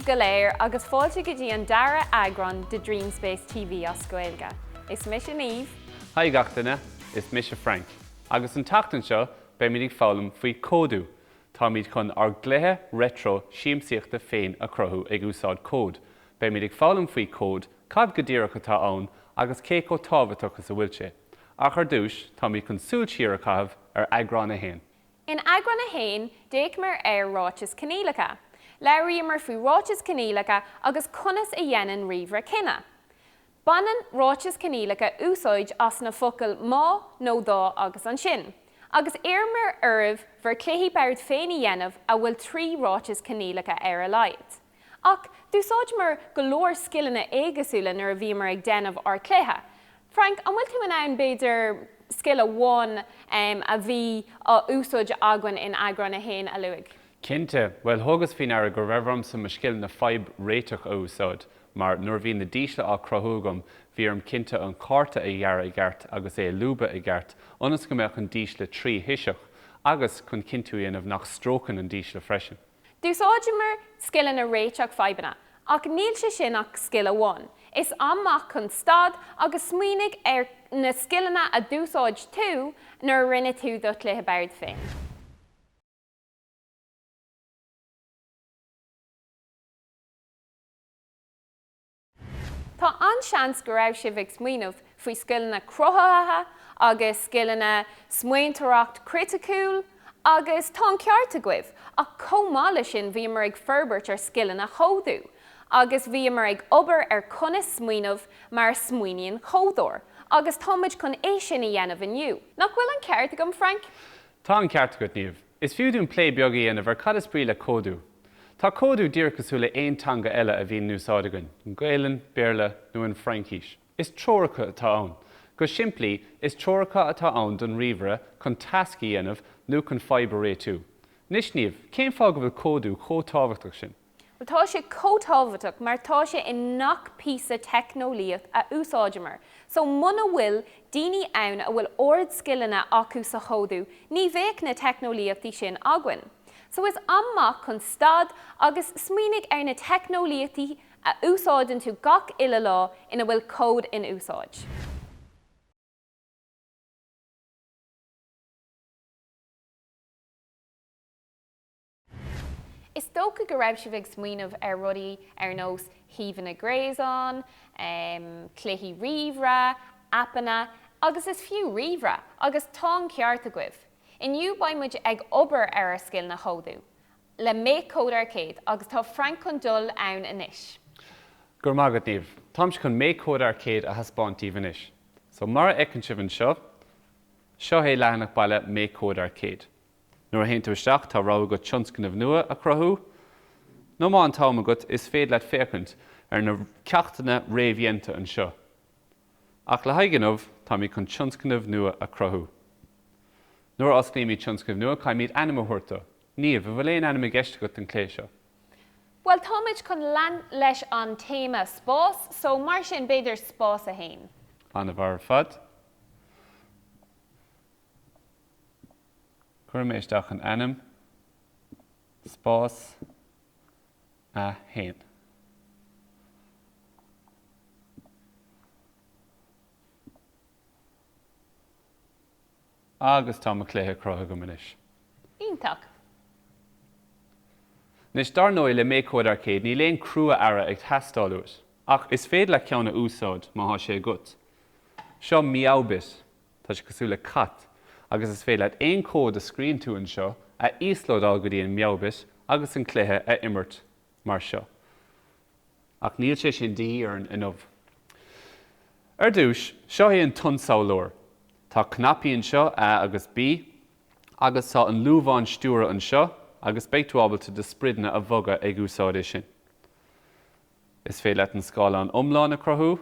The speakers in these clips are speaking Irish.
Niamh go léir agus fáilte go dtí an dara agran de Dream Space TV as Gaeilge. Is mis Niamh. Hi gachtainna, is Niamh and Frank. Agus an tachtain seo be mínig fálam faoi códú. Tá míid chun ar gluthe retro siamsaíochta féin a crothú ag úsáid cód. Be mínig fálam faoi cód, cad go dtíreach atá ann agus cé có tábhachtach sa bhfuil sé. Ach ar dúis, tá míid chun súil siar a caibh ar agran a hain. In agran a hain, déic mar ráitis canílacha. Leirí mar faoi ráitis canílacha agus conas a dhéanaan riomhra cinna. Banan ráitis canílacha úsáid as na focail má nó dá agus an sin. Agus mar uiribh bhar cluichí beird féin a dhéanamh a bhfuil trí ráitis canílacha ar a laghad. Ach dúsáid mar go leor scileanna éigeasúla nuair a bhí mar ag déanamh ar cluiche. Frank, an bhfuil tú in ann beidir scile bháin a bhí á úsáid aghain in agran a hain a luigh? Cinnte, well thugus faoin air gur raibhm sa scileanna na fhadhb réiteach a úsáid, mar nuair bhíon na dísle á crothúgam, bhíarm cinnte an cárta a dhearr i gceart agus é luba i gceart, ionas go mbeadh an dísle trí hiiseach, agus chun cinntiú dhéanamh nach strócan an dísle freisin. Dúsáid mar scileanna réiteach fadhbanna, ach níl sé sin ach scile bháin. Is amach chun stad agus smaoinigh ar na scileanna a dúsáid tú nuair rinne tú do cluiche beird féin. Tá anseans go raibh sibh ag smaoinemh faoi scileanna crothatha agus scileanna smaointeoireacht criticúil agus tá ceart a gcuibh ach chomh sin bhí mar ag ferbert ar scileanna chódú agus bhí mar ag obair ar conas smaoinemh mar smaoiníonn chódóir agus táid chun é sin a dhéanamh inniu. Nach bhfuil an ceart agam, Frank? Tá an ceart go Niamh. Is fiúdún plé beag í dhéanamh ar cad is brí le códú. Tá códú díreachtasúla aontanga eile a bhíon núsáideagainn, an Gaeilge, Béarla nó an Frankíis. Is tróracha atá ann. Go simplí is tróracha atá ann don riomhre chun tascaí dhéanamh nó chun fadhb réitú. Nis Niamh, cén fág bhfuil códú chótábhachtach sin? Tá sé cótábhachtach mar tá sé in nach píosa technoliaach a úsáidimar. So muna bhfuil daoine ann a bhfuil ord scileanna acu sa chódú, ní bhéic na technoliaachtaí sin aghainn. So is amach chun stad agus smaoinigh ar na technoliaachtaí a úsáideann tú gach uile lá ina bhfuil cód in úsáid. Is dócha go raibh sibh ag smaoinemh ar rudaí ar nós híomhann na gréasán, cluichí riomhra, apanna, agus is fiú riomhra, agus tá ceart a gcuibh. Inniu baimid ag obair ar a scileanna chódú. Le méid cód arcéad agus tá Frank chun dul ann inis. Gur mágad Niamh, táim chun méid cód arcéad a haspáintíomh inis. So mar ecann sibh an seo é leathanach baile méid cód arcéad. Nuair a haon tú isteach tá rá go tionscnamh nua a crothú. nó má an táim agat is féad le fécant ar na ceachtainna réamhhéanta an seo. Ach le haigeanmh tá mí chun tionscnamh nua a crothú. Nuair as clíimí tionscnamh nua caiimid anama thuirta. Niamh, bhfuil éon anama gceiste go an clé seo? Well, táid chun lean leis an téma spás, so mar sin beidir spás a hain. Anna bhar fad. Cuir mé isteach an anam, spás a hain. Agus tá a cléthe crotha go muis. Ítach. Nis dar nóí le méid cód arcéad, ní léon crua ara ag teastáilúis. Ach is féad le ceanna úsáid má há sé gut. Seo miaubis, tá sé cosú le cat, agus is féad le aon cód a scrín tú an seo a íslódáil go dtí an miaubis agus an cluiche a imirt mar seo. Ach níl sé sin dí ar an inmh. Ar dúis, seo é an tunsáilóir. Tá cnapaíonn seo A agus B, agus tá an lúbháin stúra an seo, agus beidh tú ábalta de spridna a bhoga ag úsáid é sin. Is féad le an scála an iomláin a crothú,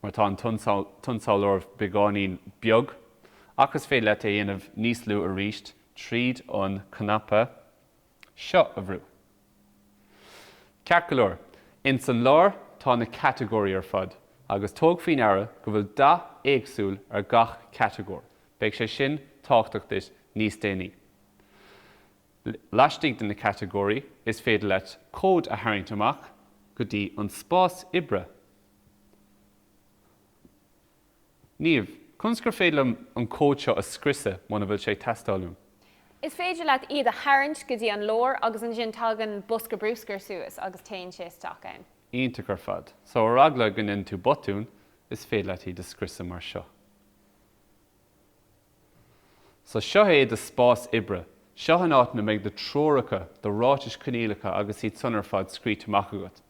mar tá an tunsáilóir beáinín beag, agus féad le é dhéanamh níos lú a ríist tríd an cnapa seo a bhrú. Cearcolóir, in san lár tá na categóí ar fad, agus tóg faoin aire go bhfuil dá éagsúil ar gach categór. Beidh sé sin táchtachtais níos déanaí. Laistigh den na categórí is féidir leat cód a tharraingt amach go dtí an spás ibre. Niamh, chuns gur féidir an cód seo a scriosadh mána bhfuil sé teastáiliúm. Is féidir leat iad a tharraingt go dtí an leor agus an sin tagan busca brúscar suas agus tain sé isteach ann. Ionta gur fad. So ar agla go inn tú botún is féidir leat iad a scriosadh mar seo. So seo é de spás ibre. Seo an áit na méid de tróracha, de ráitis cnílacha agus iad sunar fad scríte amach agat.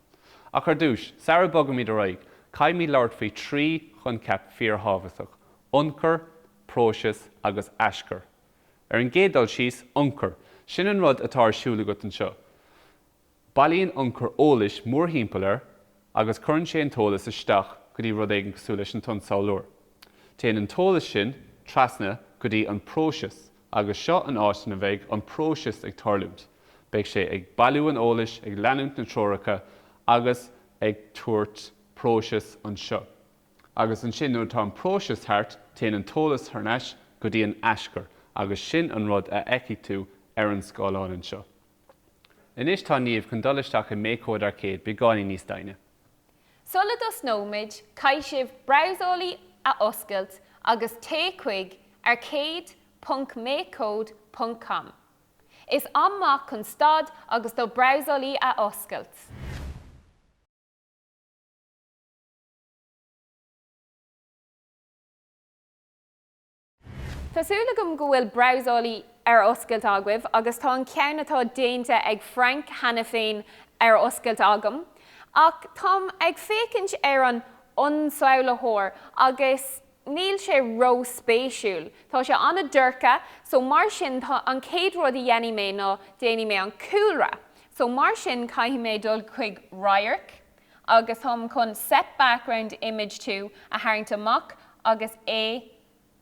Ach ar dúis, Sarah bogam iad a raig, caiim í labhart faoi trí chun ceap fíor hábhathach, ionchar, próisis agus eascar. Ar an gédal síos ionchar, sin an rud atá siúla agat an seo. Bailíonn ionchar eolais mór thimpeall agus churann sé an tolas isteach go dtí rud éigean cosúil leis an tunsáil leor. Téann an tolas sin trasna go dtí an próisis agus seo an áit na bheith an próisis ag tarlúmt. Beidh sé ag bailú an eolais ag leanúint na tróracha agus ag tuairt próisis an seo. Agus an sin nuair tá an próisis thart téann an tolas tharnais go dtí an eascar agus sin an rud a eici tú ar an scáileáin seo. Inis tá Niamh chun dul isteach i mécóid arcéad be gánaí níos daine. Sulla dos nóid caiith sibh browsolaí a oscailt agus técuig arcade.mécode.com. Is amach chun stad agus do browsolaí a oscailt. Tásúla gom go bhfuil browsolaí ar oscailt agmhaibh agus tá an ceann atá déanta ag Frank hena féin ar oscailt agam, ach tám ag fécinnt ar an ionsamhlathóir agus níl sé ró spéisiúil. Tá sé anna dúrcha, so mar sin tá an céad rud i dhéanamh mé ná déanamh mé an cúlra. So mar sin caithfidh mé dul chuig Ráirc agus thom chun set background image tú a tharraingt amach agus é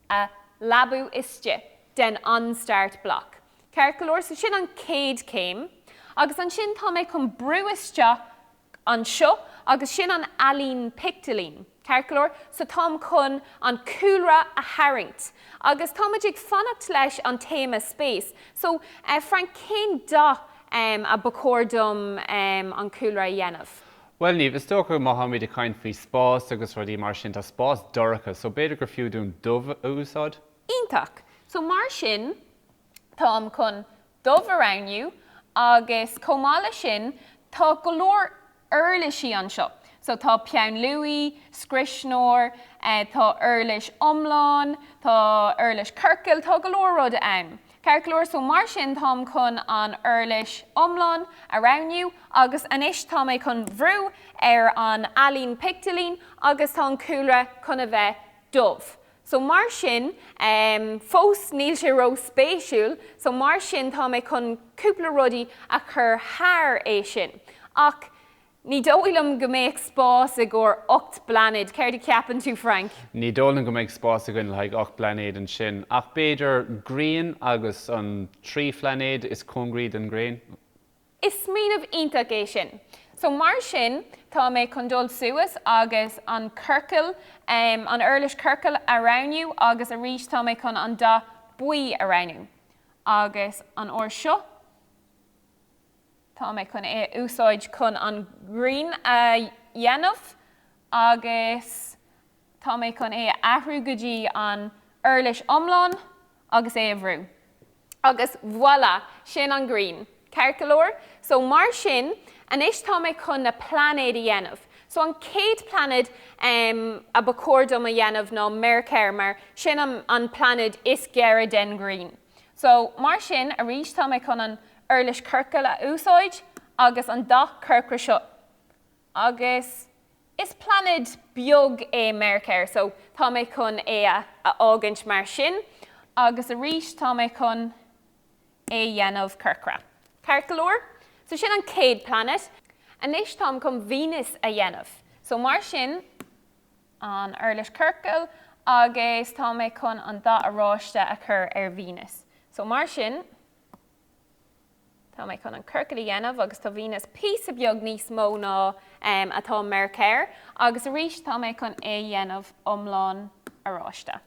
a labú iste den unstart block. Ceircealóir so sin an céad céim, agus an sin tá mé chun brúiste an seo agus sin an alín pictalín. Ceircealóir so tám chun an cúlra a tharraingt. Agus táid ag fannacht leis an téma spéis. So Frank cén dá a bacordum an cúlra a dhéanamh. Well, Niamh, is tócha Mohammed a caint faoi spás agus rudí mar sin tá spás dúracha, so beidir gur fiú dún dubh a úsáid? Iontaach. So mar sin tám chun dubh arániu agus comála sin tá go leor uirlisí an seo. So tá peann luí, scriisnóir, tá uirlis omláin, tá uirlis circeal, tá go leor rud ann. Ceircealóir so mar sin tám chun an uirlis omláin arániu agus anois tá mé chun bhrú ar an alín pictalín agus tá an cúlra chun a bheith dubh. So mar sin, fós níl sé ró spéisiúil, so mar sin tá mé chun cúpla rudaí a chur thar é sin. Ach ní dóilm go méid spás a gur 8 blanid. Céir de ceapan tú, Frank? Ní dóilm go méid spás a gur le 8 blanid an sin. Ach beidir grian agus an 3 flanéid is congríd an grain? Is smíanamh iontaach é sin. So mar sin, tá mé chun dul suas agus an circeal, an uirlis circeal arániu agus a rís tá mé chun an dá buí arániu. Agus an uair seo, tá mé chun é úsáid chun an green a dhéanamh agus tá mé chun é ahrú go dtí an uirlis omláin agus é a bhrú. Agus voilà, sin an green. Ceircealóir, so mar sin, anois tá mé chun na planéid a dhéanamh. So an céad planéid a bacordum a dhéanamh ná Mercéir mar sin an planéid is gearra den green. So mar sin a rís tá mé chun an uirlis circeal a úsáid agus an dá circeal seo. Agus is planéid beag é Mercéir, so tá mé chun é a ágant mar sin agus a rís tá mé chun é dhéanamh circra. Ceircealóir, so sin an céad planet, anois tám chun Venus a dhéanamh. So mar sin an uirlis circeal agus tá mé chun an dá aráiste a chur ar Venus. So mar sin, tá mé chun an circeal a dhéanamh agus tá Venus píos a beag níos mó ná atá Mercéir, agus a rís tá mé chun é dhéanamh omláin aráiste.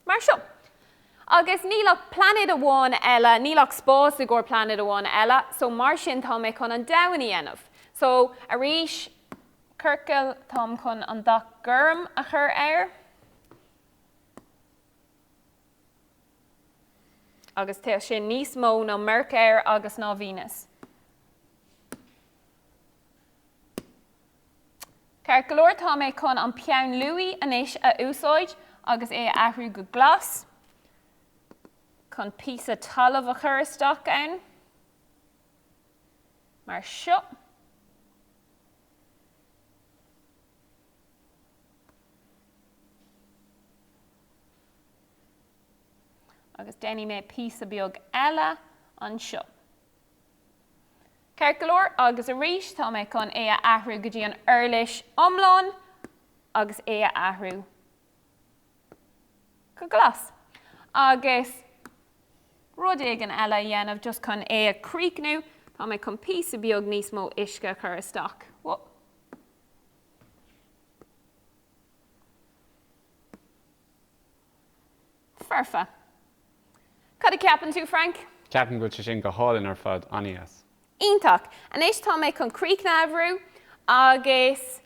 Mar seo. agus nílach planet amháin eile, nílach spás gur planet amháin eile, so mar sin tá mé chun an dahaní anmh. So a rís Circle Tom chun an dach gurm a chur air. Agus te sin níos mó ná Merc air agus ná Venus. Circle tá mé chun an peann Louis anis a úsáid agus é ahrú go glas. Chun písa talamh a chur isteach ann. Mar seo. Agus déanaí mé písa beag eile an seo. Circle agus a rís tá mé chun é a ahrú go dtí an Eirlis omláin agus é a ahrú go glas. Agus rud éigean eile dhéanamh just chun é a críochnú, tá mé chun písa beag níos mó uisce chur isteach. Ferfa. Cad a ceapan tú, Frank? Ceapan go sin go hálinn ar fad anías. Ítach, anis tá mé chun críochnamhrú agus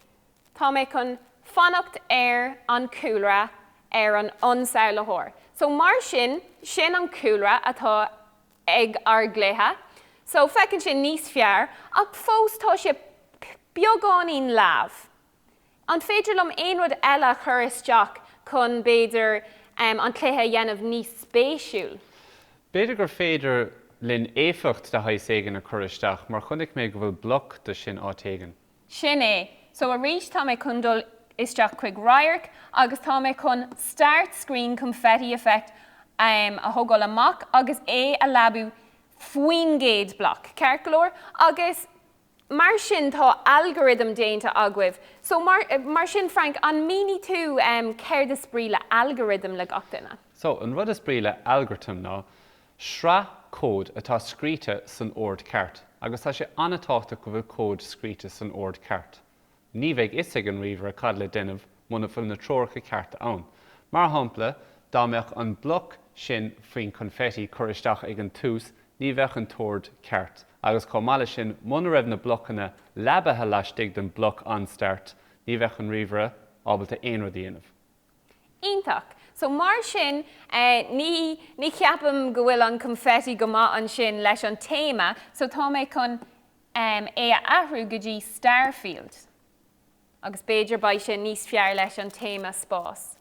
tá mé chun fannacht ar an cúlra ar an ionsamhlaitheoir. So mar sin an cúlra atá ag ar gléithe, so fecinn sin níos fearr, ach fós tá sé beagáinín lámh. An féidir lom aon rud eile chur isteach chun béidir an cléithe dhéanamh níos spéisiúil. Béidir gur féidir linn éifeacht de haid éigean a chur isteach, mar chunig mé go bhfuil bloc de sin áitéigean. Sin é. So a rís tá mé chun dul isteach chuig Ryark, agus tá mé chun Start Screen Confetti Effect a thugol amach, agus é a labú faoin géad bloc. Circle agus mar sin tá algorithm déanta agwibh. So mar sin, Frank, an míní tú céir de sprí le algorithm le gach duine. So an rud is sprí le algorithm ná, sra cód atá scríte san ord ceart, agus tá sé anatáachta go bhfuil cód scríte san ord ceart. Ní bheidh is ag an riomhar a cad le duineh muna fuil na tróircha cearta ann. Mar shampla, dámeach an bloc sin faoin confetti chur isteach ag an tús, ní bheith an tóir ceart. Agus comála sin muna raibh na blochanna leabathe leistigh den bloc an start, ní bheith an riomhar ábalta aon rud dhéanamh. Ítach. So mar sin, ní ceapam go bhfuil an confetti go maith an sin leis an téma, so tá mé chun é a ahrú go dtí Starfield. Agus béidir ba sin níos fearr leis an téma spás.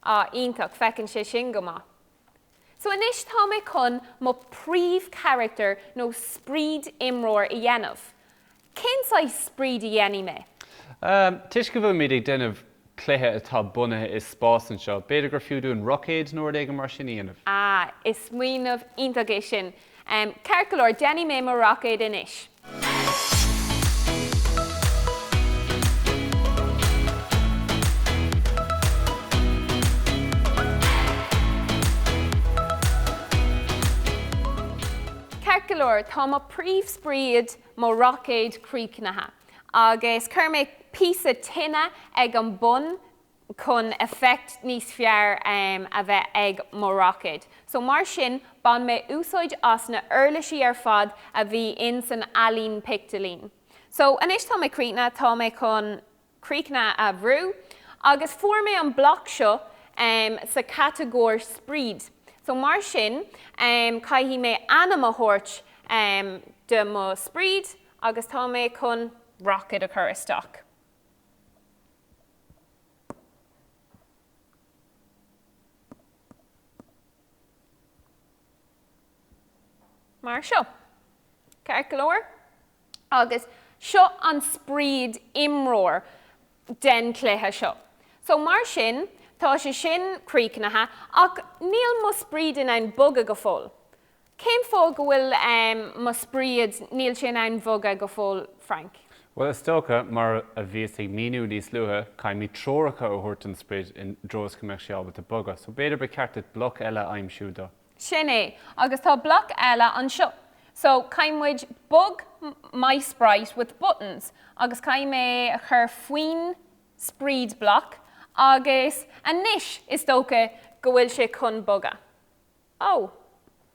Ítach, fecinn sé sin go maith. So inis tá mé chun mo príomh character nó spríd imreoir i dhéanamh. Cén sa spríd i dhéanaí mé? Tuis go bhfuil míad ag duineh cléithe atá bunathe is spás an seo. Béidir gur fiú dún rockade nóir ag mar sin íanamh. Is smaoinemh ítach é sin. Circle déanaí mé mar rockade inis. Circle tá mo príomh spríad mo rockade críochnatha. Agus chuir mé písa tine ag an bun chun effect níos fearr a bheith ag mo rockade. So mar sin, ban mé úsáid as na Eirlisí ar fad a bhí in san alín pictalín. So anis tá mé críochnatha, tá mé chun críochnatha a bhrú, agus fuair mé an bloc seo sa categóir spríd. So mar sin, caithfí mé anam a thabhairt de mo spríd, agus tá mé chun rockade a chur isteach. Mar seo. Circle agus seo an spríd imreoir den cléithe seo. So mar sin, tá sé sin críochnatha, ach níl mo spríd in ein boga go fóil. Cén fóil go bhfuil mo spríd níl sin ein boga go fóil, Frank? Well, is stocha mar a bhíos ag míniú níos luatha, caim mí tróracha ó thuirt an spríd in dros commercial with a boga. So béidir be ceartad bloc eile aimsiú dó. Sin é, agus tá bloc eile an seo. So caimmuid bug my sprite with buttons, agus caim mé chur faoin spríd bloc, agus anis is tócha go bhfuil sé chun boga. Ó,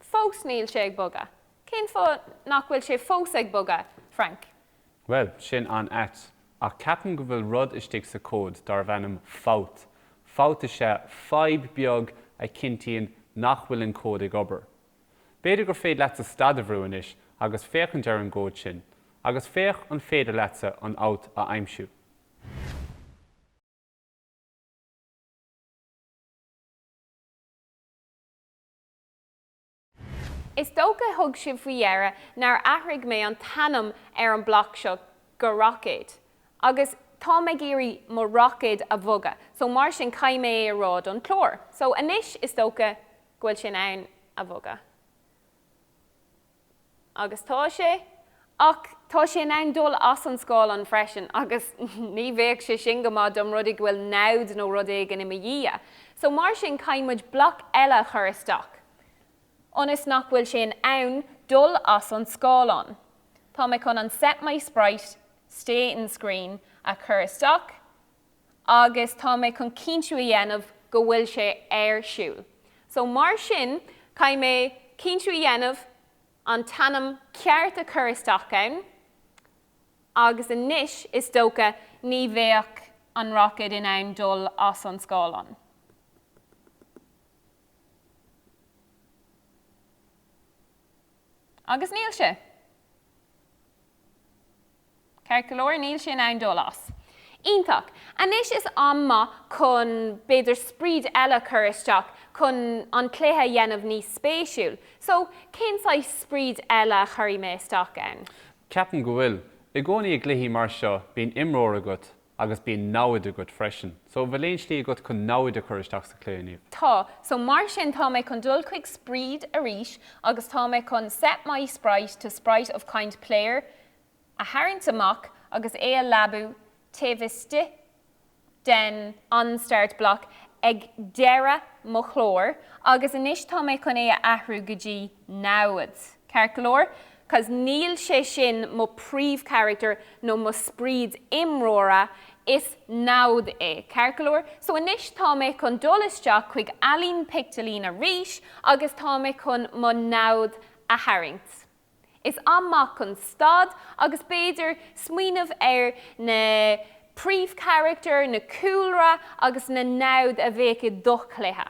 fós níl sé ag boga. Cén fó nach bhfuil sé fós ag boga, Frank? Well, sin an at. A ceapan go bhfuil rud istigh sa cód dar bhenim fát. Fát is sé 5 beag a cintíonn nach bhfuil an cód ag obair. Beidir gur féad leat a stadamhrúin is agus féchan dear an gcód sin, agus féach an féidir leatsa an out a aimsiú. Is dócha thug sibh faoi dhearra nar athraigh mé an tanam an blach seo go rockid. Agus tá mé géirí mo rockid a bhoga, so mar sin caiim mé a rád an chlór. So anis is dócha ghfuil sin ann a bhoga. Agus tá sé, ach tá sé ann dul as an scáil an freisin, agus ní bhéh sé sin go má dom rudig bhfuil nád nó rudig in imimia. So mar sin caiimid blach eile chur isteach. Onas nach bhfuil sin ann dul as an scáil an. Tá mé chun an set my sprite, stay in screen a chur isteach, agus tá mé chun cinntiú a dhéanamh go bhfuil sé siúil. So mar sin caiim mé cinntiú a dhéanamh an tanam ceart a chur isteach ann, agus anis is dócha ní bhéach an rockid in ann dul as an scáil an. Agus níl sé. Ceir go leor níl sé in ann dul as. Ítach, anis is amma chun beidir sprite eile chur isteach chun an cléthe dhéanamh níos spéisiúil. So, cén sa sprite eile chuirí mé isteach ann? Ceapan go bhfuil, I gcónaí ag gluichí mar seo bíon imreoir agat agus bíon náid agat freisin. So bhfuil éon slí agat chun náid a chur isteach sa cléaniuh. Tá, so mar sin tá mé chun dul chuig sprite a rís, agus tá mé chun set my sprite to sprite of kind player, a hairint amach agus é a labú teviste den an-start block ag deire mo chlór, agus inis tá mé chun é a athrú go dtí náid. Ceir go leor, cos níl sé sin mo príomh character nó mo spríd imróra is náid é. Ceir go leor, so inis tá mé chun dul isteach chuig alín pictalín a rís, agus tá mé chun mo náid a hairint. Is amach chun stad agus beidir smaoinemh na príomh character, na cúlra agus na náid a bhéice dochlaithe.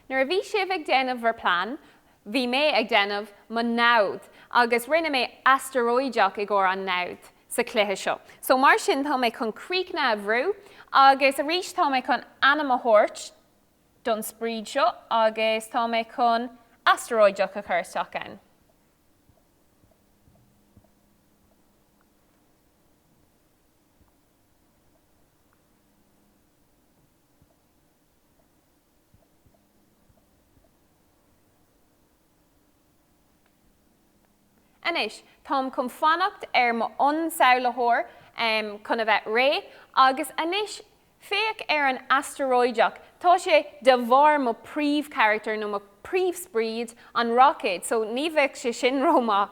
Nuair a bhí sibh ag déanamh bhar plán, bhí mé ag déanamh mo náid agus rinne mé asteroideach ag gcóir an náid sa cluiche seo. So mar sin tá mé chun críocna a bhrú, agus a rís tá mé chun anam a thuirt don spríd seo, agus tá mé chun asteroideach a chur isteach ann. Anis, tám chun fannacht mo ionsamhlathóir chun a bheith ré, agus anis féach an asteroideach, tá sé de bharr mo príomh character nó mo príomh spríd an rockid, so ní bheadh sé sin róma.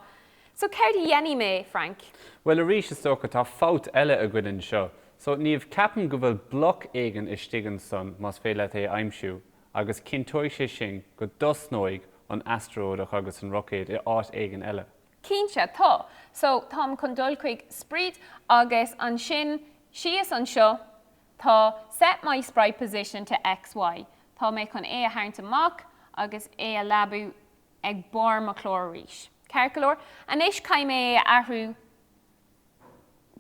So céir dhéanaí mé, Frank? Well, a rís is tócha tá fát eile a gcuideann seo, so níomh ceapan go bhfuil bloc éigean istegan san más féile é aimsiú, agus cintóidh sé sin go dosnóig an asteroideach agus an rockid I áit éigean eile. Cínse tá, so tám chun dul chuig sprite agus an sin sios an seo tá set my sprite position to XY. Tá mé chun é a hairint amach agus é a labú ag bar mo chlór rís. Ceir go leor, anis caiim mé athrú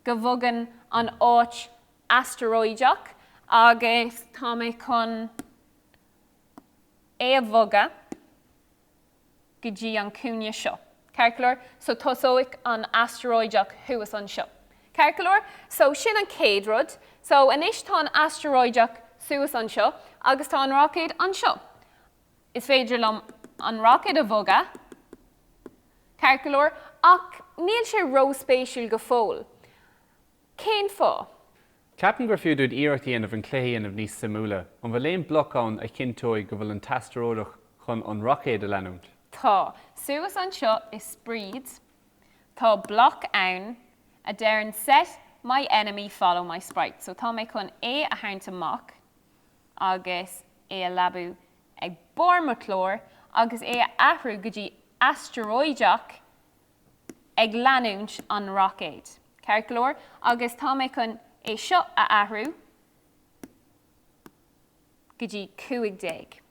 go bhogan an áit asteroideach agus tá mé chun é a bhoga go dtí an cúne seo. Ceir go leor, so tosóigh an asteroideach thuas an seo. Ceir go leor, so sin an céad rud, so anis tá an asteroideach suas an seo, agus tá an rockid an seo. Is féidir lom an rockid a bhoga, ceir go leor, ach níl sé ró spéisiúil go fóil. Cén fá? Ceapan gur fiúdúid iarachtaí anamh an cléthaíanamh níos samúla, an bhfuil éon blocán a cintóid go bhfuil an tasteróideach chun an rockid a leanúint. Tá, suas an seo is spríd, tá bloc ann a deir an set my enemy follow my sprite. So tá mé chun é a haint amach, agus é a labú ag borma chlór, agus é a ahrú go dtí asteroideach ag leanúint an rockade. Ceir chlór, agus tá mé chun é seo a ahrú go dtí 15.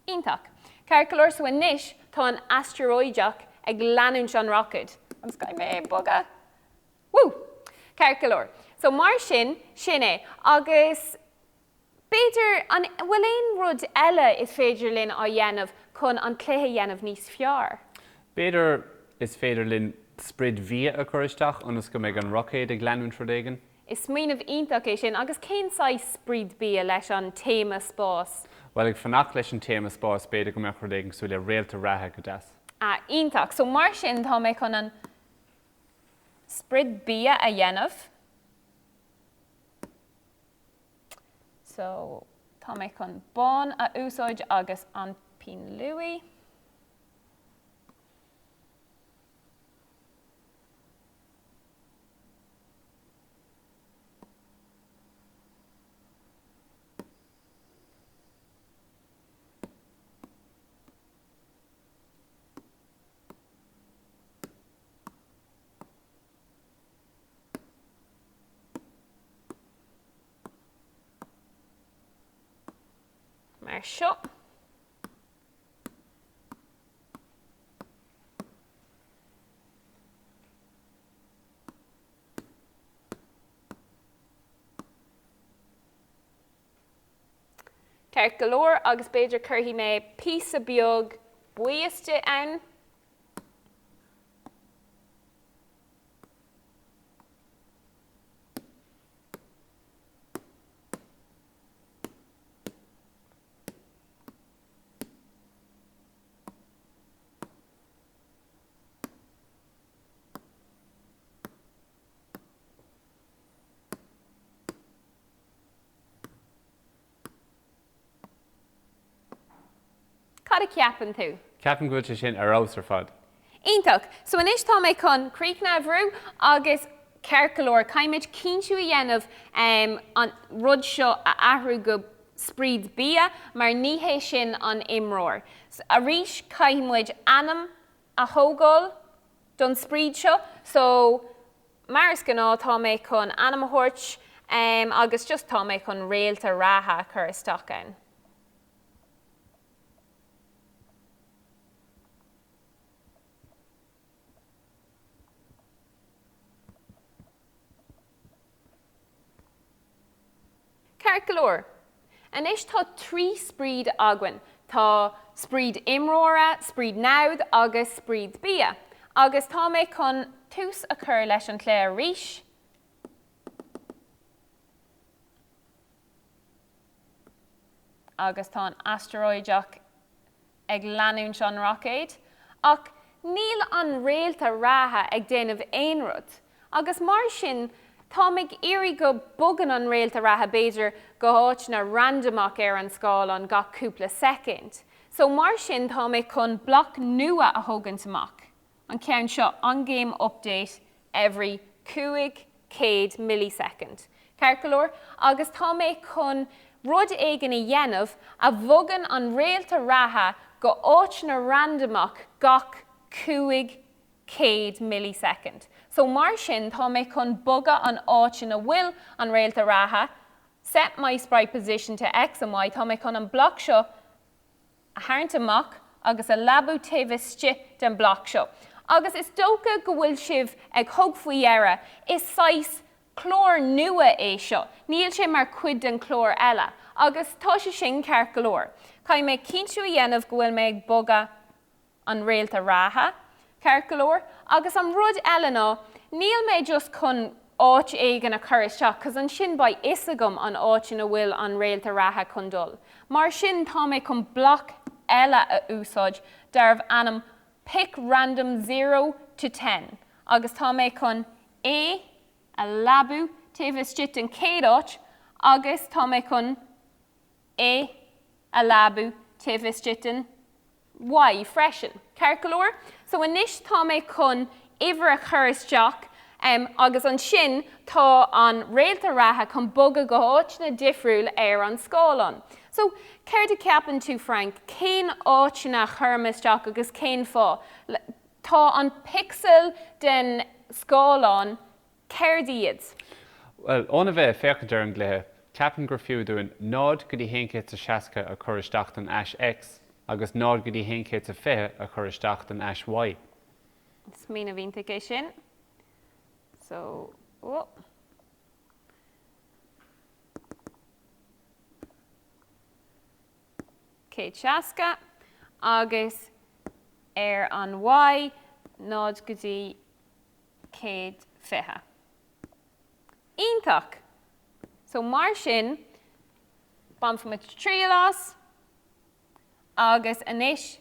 Ítach. Ceir chlór so inis tá an asteroideach ag leanúint an rockade. An sky mé boga. Woo! Ceir chlór. So mar sin é, agus beidir an bhfuil éon rud eile is féidir linn á dhéanamh chun an cléthe dhéanamh níos fearr. Beidir is féidir linn sprid via a choristeach anas go méid an rockade ag leanúint rodéigen? Is smíanamh ítach é sin, agus cénsáid sprid bí leis an téma spás. Well, ag fannach leis an téma spás beidir go meach rodéigen súile réalta rathe go deas. Ítach. So mar sin tá mé chun an sprid bí a dhéanamh. So tá mé chun bán a úsáid agus an pin luí. Mar seo. Ceir go leor agus beidir curthaí mé píosa beag buíoste ann. Cad a ceapan tú? Ceapan go bhfuil sin ar ás ar fad. Ítach. So inis tá mé chun críochnamh bhrú agus ceir go leor caiimiid cinntiú a dhéanamh an rud seo a ahrú go spríd bia mar níhé sin an imróir. So, a rís caiimiid anam a thógáil don spríd seo, so maris gná tá mé chun anam a thuirt agus just tá mé chun réalta ratha chur isteach ann. Ceir go leor. Inis tá trí spríd againn. Tá spríd imróra, spríd náud agus spríd bia. Agus tá mé chun tús a chur leis an clé arís. Agus tá an asteroideach ag leanúint an rockade. Ach níl an réalta ratha ag déanamh aon rud. Agus mar sin tá mbeidh iarraidh go bogan an réalta ratha beidir go háit na randomach ar an scáil an gach cúpla second. So mar sin tá mé chun bloc nua a thógant amach. An ceann seo on-game update every 200 millisecond. Ceir go leor, agus tá mé chun rud éigean i dhéanamh a bhogan an réalta ratha go áit na randomach gach 200 millisecond. So mar sin tá mé chun boga an áit in a bhfuil an réalta ratha, set my sprite position to X and Y, tá mé chun an bloc seo a tharraingt amach agus a labú taobhiste den bloc seo. Agus is dócha go bhfuil sibh ag thug faoi dhearra is 6 chlór nua é seo. Níl sé mar cuid den chlór eile. Agus tá sé sin ceir go leor. Caith mé cinntiú a dhéanamh go bhfuil mé ag boga an réalta ratha, ceir go leor, agus an rud eile ná, níl mé just chun áit éigean a chur isteach, cos an sin ba is agam an áit ina bhfuil an réalta ratha chun dul. Mar sin tá mé chun bloc eile a úsáid darbh anam pick random 0 to 10. Agus tá mé chun A a labú taobhiste an céad áit, agus tá mé chun A a labú taobhiste an Y freisin. Carcolor. So inis tá mé chun iver a chuiristeach agus an sin tá an réalta ratha chun boga go áitna difriúil an scálan. So ceir de ceapan tú Frank, cén áitna chuiristeach agus cén fá. Tá an pixel den scálan ceir diad. Well, óna bheith féchadar an gluthe, ceapan gur fiú dúin nád go dtí héncé a seaca a chuiristeach an eis X agus nád go dtí héncé a fithe a chuiristeach an eis Y. Is mína bhínta é sin. So, oh. Céad seasca agus an Y nád go dtí céad fithe. Ítach. So mar sin, banfamid tríalas agus inis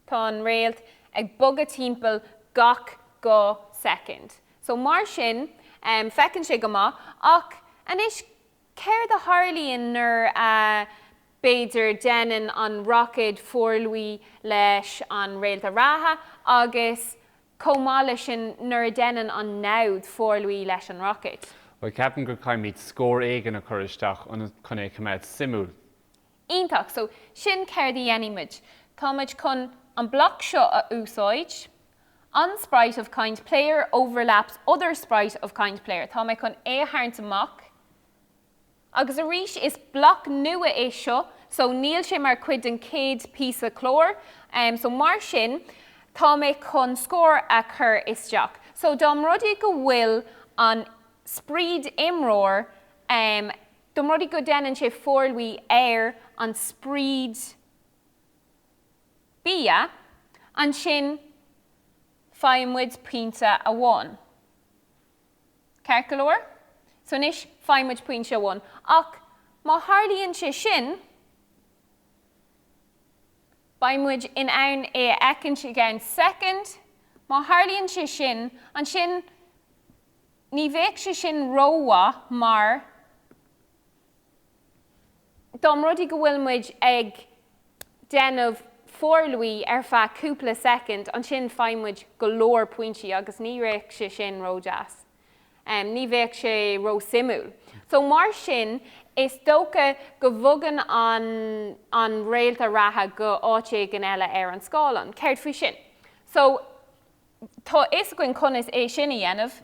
tá an réalt ag bogad timpeall gach go second. So mar sin, fecinn sé go maith, ach inis céir de Harlíonn nuair beidir déanann an rockid fórluí leis an réalta ratha agus comá sin nuair déanann an náud fórluí leis an rockid. Well, ceapan gur caiimid scór éigean a chuiristeach an chun é cumid simú. Ítach, so sin céir de dhéanamid. Táid chun an bloc seo a úsáid, an sprite of kind player overlaps other sprite of kind player. Tá mé chun éthart amach. Agus a rís is bloc nua é seo, so níl sé mar cuid an céad píosa chlór. So mar sin, tá mé chun scór a chur isteach. So dom rudí go bhfuil an sprite imróir, dom rudí go déanann sé fórluí an sprite bia, an sin feimmuid pínta a bhain. Carcolor? So nis feimmuid pínta a bhain. Ach, má Harlíonn sé sin, feimmuid in ann é ecinn sé gan second, má Harlíonn sé sin, an sin ní bhéic sé sin róha mar dom rudí go bhfuil muid ag déanamh fórluí feadh cúpla second, an sin feimmuid go leor pointí agus ní bhéic sé sin ródeas. Ní bhéic sé ró simú. So mar sin is dócha go bhogan an réalta ratha go áite gan eile an scálan. Céirt faoi sin. So tá is goin conas é sin a dhéanamh.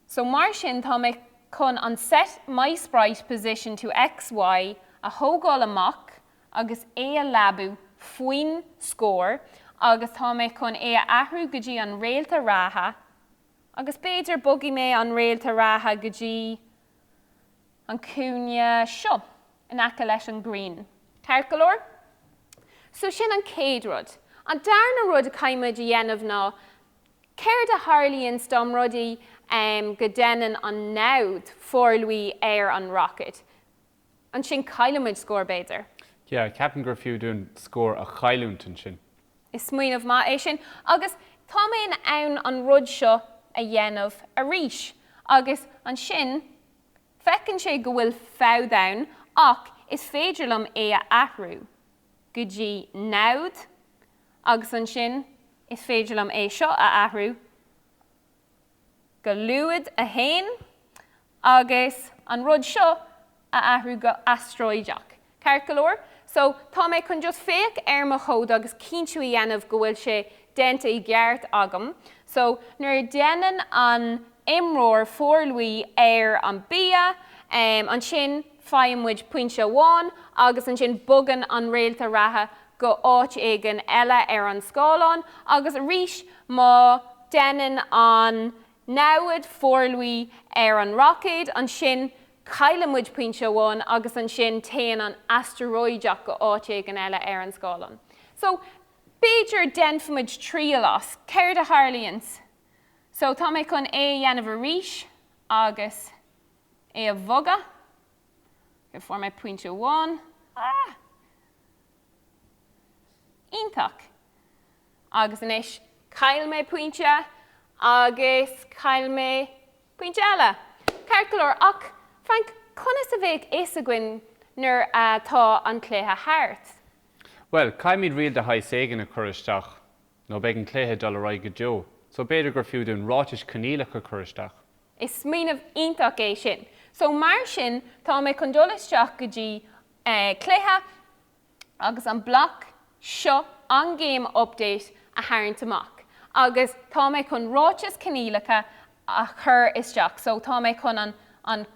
So mar sin tá mé chun an set my sprite position to XY a thógáil amach agus é a labú faoin scór agus tá mé chun é a athrú go dtí an réalta ratha agus beidir bogí mé an réalta ratha go dtí an cúne seo in aice leis an green. Carcolor? So sin an céad rud. An darna rud a caiimid a dhéanamh ná céir de Harlíonn dom rudaí go déanann an náud fórluí an rocket. An sin caiilemuid scór beidir. Yeah, ceapan gur fiú dún scór a chailúntan sin. Is smaoinemh má é sin, agus tá mé in ann an rud seo a dhéanamh a rís. Agus an sin, fecinn sé go bhfuil fádain, ach is féidirlam é a athrú. Go dtí náud, agus an sin is féidirlam é seo a athrú. Go luad a hain, agus an rud seo a athrú go asteroideach. Carcolor? So tá mé chun just féic mo chód agus cíntiú a dhéanamh go bhfuil sé déanta I gceart agam. So nuair déanann an imróir fórluí an bia, an sin feimmuid pointe bháin, agus an sin bogan an réalta ratha go áit éigean eile an scálan, agus a rís má déanann an náud fórluí an rockid, an sin caiilemuid pointe bháin agus an sin téann an asteroideach go áit éigean eile an scálan. So beidir denfamid tríalas, céir de Harlíonns. So tá mé chun é dhéanamh a rís agus é a bhoga. Go for mé pointe bháin. Ítach. Agus inis cail mé pointe agus cail mé pointe eile. Carcolor ach Frank, conas a bheith is a gcuin nuair atá an cléthe thart? Well, caiimid rial de haid ségan a churisteach, nó beag an cléthe dul a roiige Joe, so beidir gur fiú dún ráis canílacha churisteach. Is smíanamh ionach é sin. So mar sin tá mé chun dul isteach go dtí cléthe agus an bloc seo an game update a tharraingt amach. Agus tá mé chun ráis canílacha a chur isteach. So tá mé chun an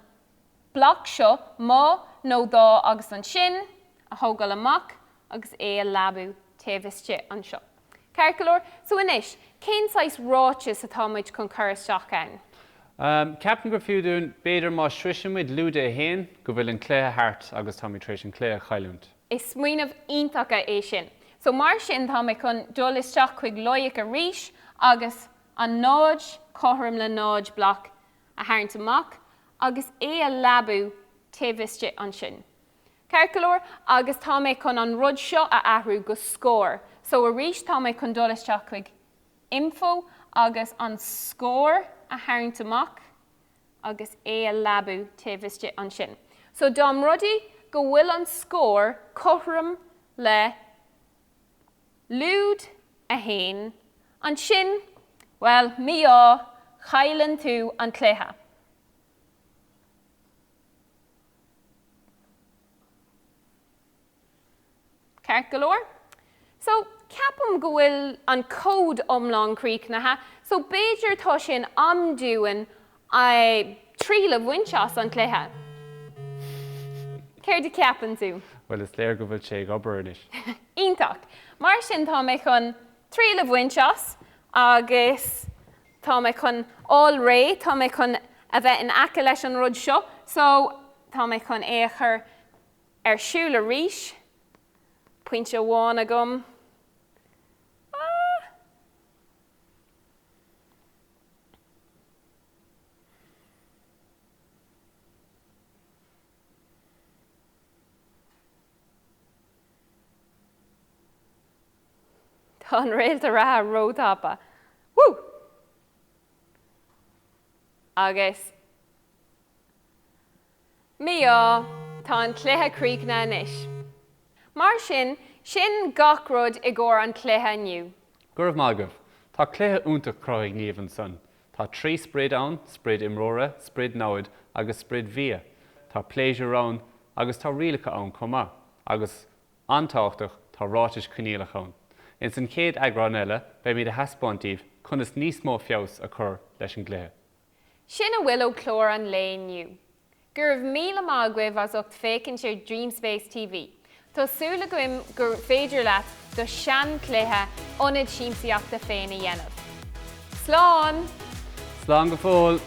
bloc seo má nó dá agus an sin a thógáil amach agus é a labú taobhiste an seo. Ceircealóir, so inis, cén sais ráis atá muid chun chur isteach ann? Ceapan gur fiú dún beidir má srisimid lúda a héin go bhfuil an cléthe thart agus tá mé trééis an cléthe chailúnt. Is smuoinmh iontacha é sin. So mar sin tá mé chun dul isteach chuig loigh a ríis agus an náid chothairm le náid bloc a tharraingt amach agus é a labú taobhiste an sin. Ceircealóir, agus tá mé chun an rud seo a athrú go scór. So a ríis tá mé chun dul isteach chuig info agus an scór a tharraingt amach agus é a labú taobhiste an sin. So dom rudaí go bhfuil an scór chothairm le lúd a héin an sin, well, mí á chailann tú an cléthe. Ceircealóir? So ceapam go bhfuil an cód omlán críochnatha, so beidir tá sin amdúin tríolamh winseas an cléthe. Céir de ceapan tú? Well, is léir go bhfuil sé obair inis. Ionach. Mar sin tá mé chun tríolamh winseas agus tá mé chun all ré, tá mé chun a bheith in aice leis an rud seo, so tá mé chun éachar ar siúl a ríis, pointe amháin agam. Tá an réalta ratha rótápa. Woo! Agus mí á tá an cléthe críochna inis. Mar sin gach rud i gcóir an cléthe inniu. Gurb mágah, tá cléthe úntaach croigh Niamh an son. Tá trí sprid ann, sprid imróra, sprid náid agus sprid bhia. Tá pléisiúr ann agus tá rialacha ann comá, agus antáchtach tá ráis canílacha ann. In san céad agrán eile, be míad a haspáintíomh chunas níos mó feabhas a chur leis an cléthe. Sin a bhfuil ó chlór an lé inniu. Gurbh míle mágwaibh as ucht fécinn sé Dream Space TV. Tásúla goim gur féidir leat do sean cléthe ionad siamsaíochta féin a dhéanamh. Slán! Slán go fóil!